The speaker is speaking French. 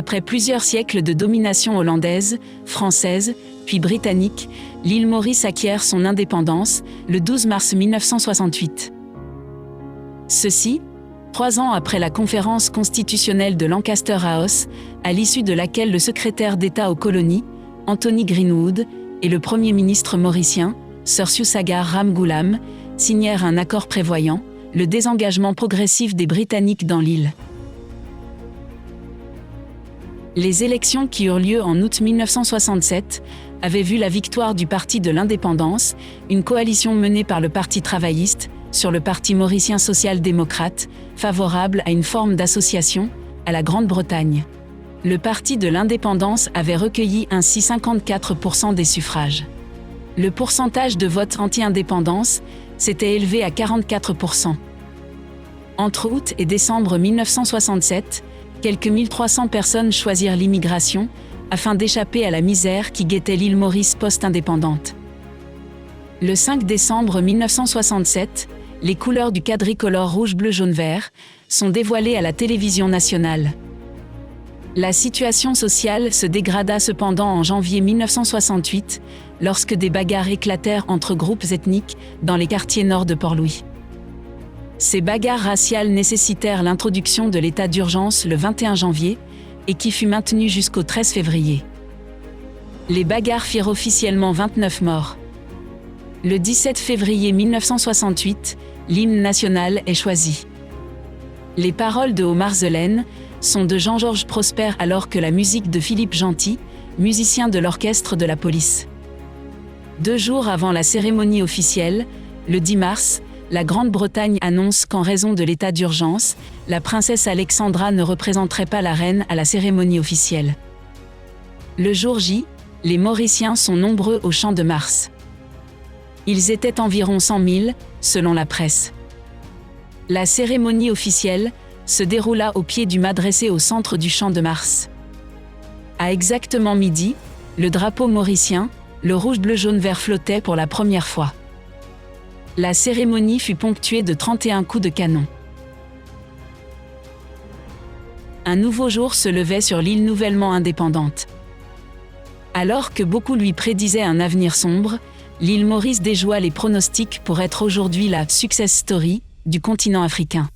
Après plusieurs siècles de domination hollandaise, française, puis britannique, l'île Maurice acquiert son indépendance le 12 mars 1968. Ceci, 3 ans après la conférence constitutionnelle de Lancaster House, à l'issue de laquelle le secrétaire d'État aux colonies, Anthony Greenwood, et le Premier ministre mauricien, Sir Sagar Ramgoolam, signèrent un accord prévoyant le désengagement progressif des Britanniques dans l'île. Les élections qui eurent lieu en août 1967 avaient vu la victoire du Parti de l'Indépendance, une coalition menée par le Parti travailliste, sur le Parti mauricien social-démocrate, favorable à une forme d'association, à la Grande-Bretagne. Le Parti de l'Indépendance avait recueilli ainsi 54% des suffrages. Le pourcentage de vote anti-indépendance s'était élevé à 44%. Entre août et décembre 1967, quelques 1300 personnes choisirent l'immigration, afin d'échapper à la misère qui guettait l'île Maurice post-indépendante. Le 5 décembre 1967, les couleurs du quadricolore rouge-bleu-jaune-vert sont dévoilées à la télévision nationale. La situation sociale se dégrada cependant en janvier 1968, lorsque des bagarres éclatèrent entre groupes ethniques dans les quartiers nord de Port-Louis. Ces bagarres raciales nécessitèrent l'introduction de l'état d'urgence le 21 janvier, et qui fut maintenu jusqu'au 13 février. Les bagarres firent officiellement 29 morts. Le 17 février 1968, l'hymne national est choisi. Les paroles de Omar Zelene sont de Jean-Georges Prosper alors que la musique de Philippe Gentil, musicien de l'orchestre de la police. 2 jours avant la cérémonie officielle, le 10 mars, la Grande-Bretagne annonce qu'en raison de l'état d'urgence, la princesse Alexandra ne représenterait pas la reine à la cérémonie officielle. Le jour J, les Mauriciens sont nombreux au Champ de Mars. Ils étaient environ 100 000, selon la presse. La cérémonie officielle se déroula au pied du mât dressé au centre du Champ de Mars. À exactement midi, le drapeau mauricien, le rouge-bleu-jaune-vert flottait pour la première fois. La cérémonie fut ponctuée de 31 coups de canon. Un nouveau jour se levait sur l'île nouvellement indépendante. Alors que beaucoup lui prédisaient un avenir sombre, l'île Maurice déjoua les pronostics pour être aujourd'hui la « success story » du continent africain.